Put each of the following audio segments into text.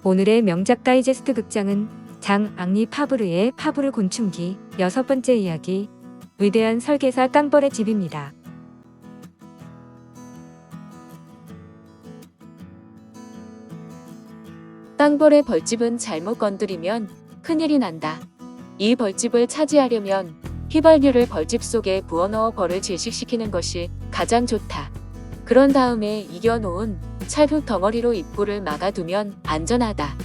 오늘의 명작 다이제스트 극장은 장 앙리 파브르의 파브르 곤충기 6번째 이야기 위대한 설계사 땅벌의 집입니다. 땅벌의 벌집은 잘못 건드리면 큰일이 난다. 이 벌집을 차지하려면 휘발유를 벌집 속에 부어넣어 벌을 질식시키는 것이 가장 좋다. 그런 다음에 이겨놓은 찰흙 덩어리로 입구를 막아두면 안전하다.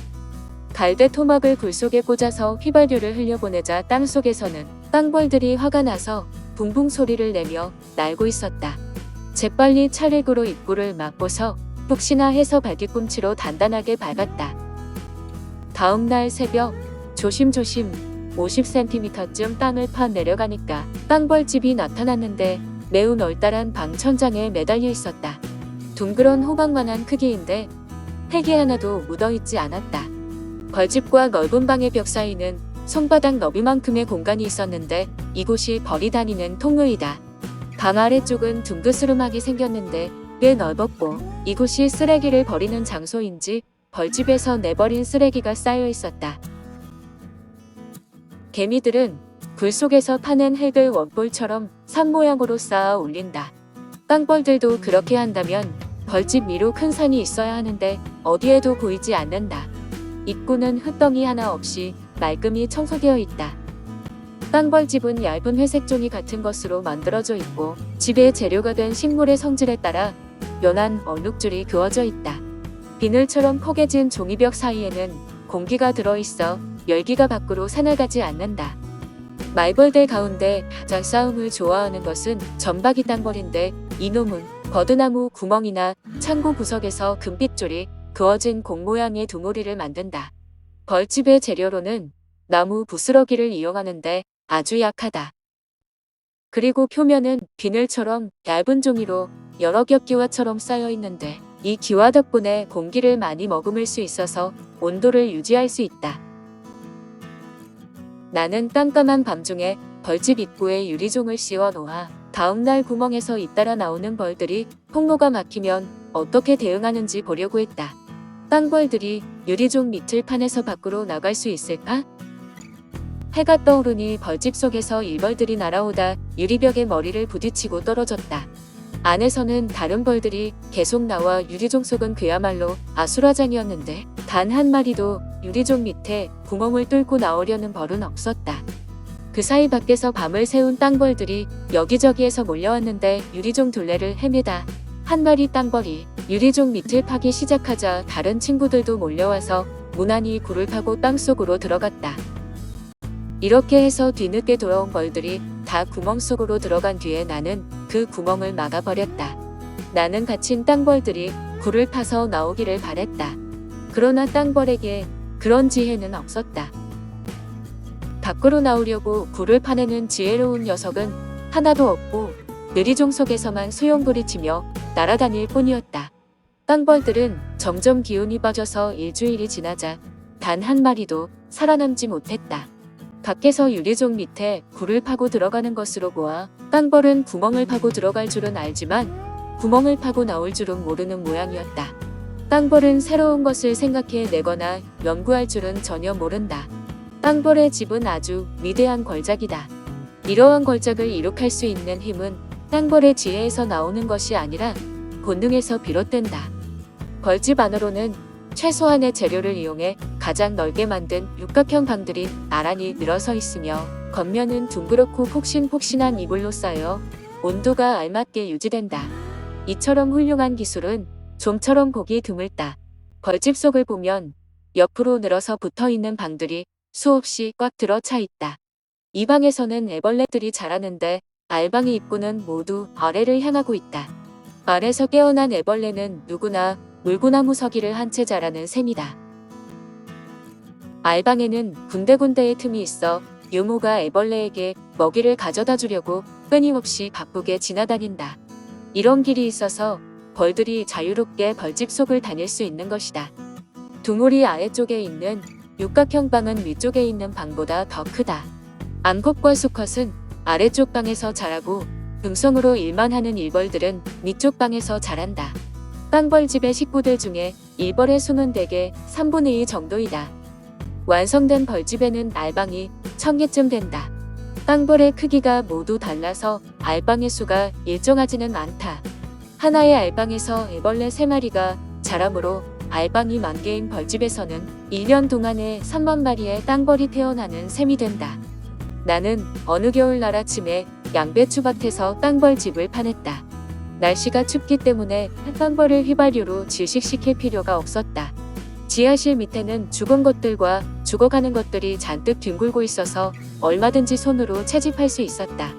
갈대 토막을 불 속에 꽂아서 휘발유를 흘려보내자 땅속에서는 땅벌들이 화가 나서 붕붕 소리를 내며 날고 있었다. 재빨리 찰흙으로 입구를 막고서 혹시나 해서 발뒤꿈치로 단단하게 밟았다. 다음날 새벽 조심조심 50cm쯤 땅을 파 내려가니까 땅벌집이 나타났는데 매우 널따란 방 천장에 매달려 있었다. 둥그런 호박만한 크기인데 팩이 하나도 묻어있지 않았다. 벌집과 넓은 방의 벽 사이는 손바닥 너비만큼의 공간이 있었는데 이곳이 벌이 다니는 통로이다. 방 아래쪽은 둥그스름하게 생겼는데 꽤 넓었고 이곳이 쓰레기를 버리는 장소인지 벌집에서 내버린 쓰레기가 쌓여 있었다. 개미들은 불 속에서 파낸 흙을 원볼처럼 산 모양으로 쌓아 올린다. 땅벌들도 그렇게 한다면 벌집 위로 큰 산이 있어야 하는데 어디에도 보이지 않는다. 입구는 흙덩이 하나 없이 말끔히 청소되어 있다. 땅벌집은 얇은 회색 종이 같은 것으로 만들어져 있고 집의 재료가 된 식물의 성질에 따라 연한 얼룩줄이 그어져 있다. 비늘처럼 포개진 종이벽 사이에는 공기가 들어있어 열기가 밖으로 새나가지 않는다. 말벌들 가운데 가장 싸움을 좋아하는 것은 점박이 땅벌인데 이놈은 버드나무 구멍이나 창고 구석에서 금빛줄이 그어진 공 모양의 두무리를 만든다. 벌집의 재료로는 나무 부스러기를 이용하는데 아주 약하다. 그리고 표면은 비늘처럼 얇은 종이로 여러 겹 기와처럼 쌓여 있는데 이 기와 덕분에 공기를 많이 머금을 수 있어서 온도를 유지할 수 있다. 나는 깜깜한 밤중에 벌집 입구에 유리종을 씌워 놓아 다음날 구멍에서 잇따라 나오는 벌들이 통로가 막히면 어떻게 대응하는지 보려고 했다. 땅벌들이 유리종 밑을 파내서 밖으로 나갈 수 있을까? 해가 떠오르니 벌집 속에서 일벌들이 날아오다 유리벽에 머리를 부딪히고 떨어졌다. 안에서는 다른 벌들이 계속 나와 유리종 속은 그야말로 아수라장이었는데 단 한 마리도 유리종 밑에 구멍을 뚫고 나오려는 벌은 없었다. 그 사이 밖에서 밤을 새운 땅벌들이 여기저기에서 몰려왔는데 유리종 둘레를 헤매다 한 마리 땅벌이 유리종 밑을 파기 시작하자 다른 친구들도 몰려와서 무난히 굴을 파고 땅속으로 들어갔다. 이렇게 해서 뒤늦게 돌아온 벌들이 다 구멍 속으로 들어간 뒤에 나는 그 구멍을 막아버렸다. 나는 갇힌 땅벌들이 굴을 파서 나오기를 바랬다. 그러나 땅벌에게 그런 지혜는 없었다. 밖으로 나오려고 굴을 파내는 지혜로운 녀석은 하나도 없고 느리종 속에서만 소용돌이치며 날아다닐 뿐이었다. 땅벌들은 점점 기운이 빠져서 일주일이 지나자 단 한 마리도 살아남지 못했다. 밖에서 유리종 밑에 굴을 파고 들어가는 것으로 보아 땅벌은 구멍을 파고 들어갈 줄은 알지만 구멍을 파고 나올 줄은 모르는 모양이었다. 땅벌은 새로운 것을 생각해 내거나 연구할 줄은 전혀 모른다. 땅벌의 집은 아주 위대한 걸작이다. 이러한 걸작을 이룩할 수 있는 힘은 땅벌의 지혜에서 나오는 것이 아니라 본능에서 비롯된다. 벌집 안으로는 최소한의 재료를 이용해 가장 넓게 만든 육각형 방들이 나란히 늘어서 있으며 겉면은 둥그렇고 폭신폭신한 이불로 쌓여 온도가 알맞게 유지된다. 이처럼 훌륭한 기술은 좀처럼 보기 드물다. 벌집 속을 보면 옆으로 늘어서 붙어있는 방들이 수없이 꽉 들어 차 있다. 이 방에서는 애벌레들이 자라는데 알방의 입구는 모두 아래를 향하고 있다. 알에서 깨어난 애벌레는 누구나 물구나무 서기를 한 채 자라는 셈이다. 알방에는 군데군데의 틈이 있어 유모가 애벌레에게 먹이를 가져다 주려고 끊임없이 바쁘게 지나다닌다. 이런 길이 있어서 벌들이 자유롭게 벌집 속을 다닐 수 있는 것이다. 두무리 아래쪽에 있는 육각형 방은 위쪽에 있는 방보다 더 크다. 암컷과 수컷은 아래쪽 방에서 자라고 등성으로 일만 하는 일벌들은 위쪽 방에서 자란다. 땅벌집의 식구들 중에 일벌의 수는 대개 3분의 2 정도이다. 완성된 벌집에는 알방이 1000개쯤 된다. 땅벌의 크기가 모두 달라서 알방의 수가 일정하지는 않다. 하나의 알방에서 애벌레 3마리가 자라므로 알방이 10,000개인 벌집에서는 1년 동안에 3만 마리의 땅벌이 태어나는 셈이 된다. 나는 어느 겨울날 아침에 양배추밭에서 땅벌집을 파냈다. 날씨가 춥기 때문에 땅벌을 휘발유로 질식시킬 필요가 없었다. 지하실 밑에는 죽은 것들과 죽어가는 것들이 잔뜩 뒹굴고 있어서 얼마든지 손으로 채집할 수 있었다.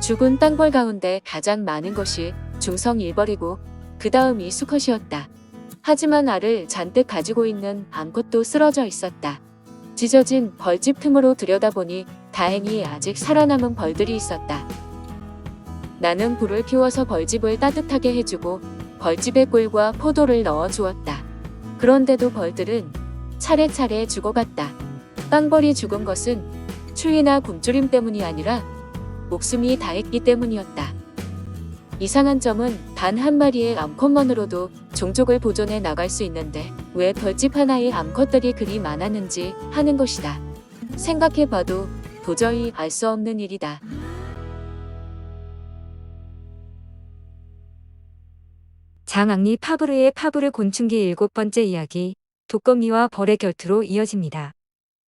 죽은 땅벌 가운데 가장 많은 것이 중성 1벌이고 그 다음이 수컷이었다. 하지만 알을 잔뜩 가지고 있는 암컷도 쓰러져 있었다. 찢어진 벌집 틈으로 들여다보니 다행히 아직 살아남은 벌들이 있었다. 나는 불을 피워서 벌집을 따뜻하게 해주고 벌집에 꿀과 포도를 넣어 주었다. 그런데도 벌들은 차례차례 죽어갔다. 땅벌이 죽은 것은 추위나 굶주림 때문이 아니라 목숨이 다했기 때문이었다. 이상한 점은 단 한 마리의 암컷만으로도 종족을 보존해 나갈 수 있는데 왜 벌집 하나에 암컷들이 그리 많았는지 하는 것이다. 생각해봐도 도저히 알 수 없는 일이다. 장앙리 파브르의 파브르 곤충기 7번째 이야기, 독거미와 벌의 결투로 이어집니다.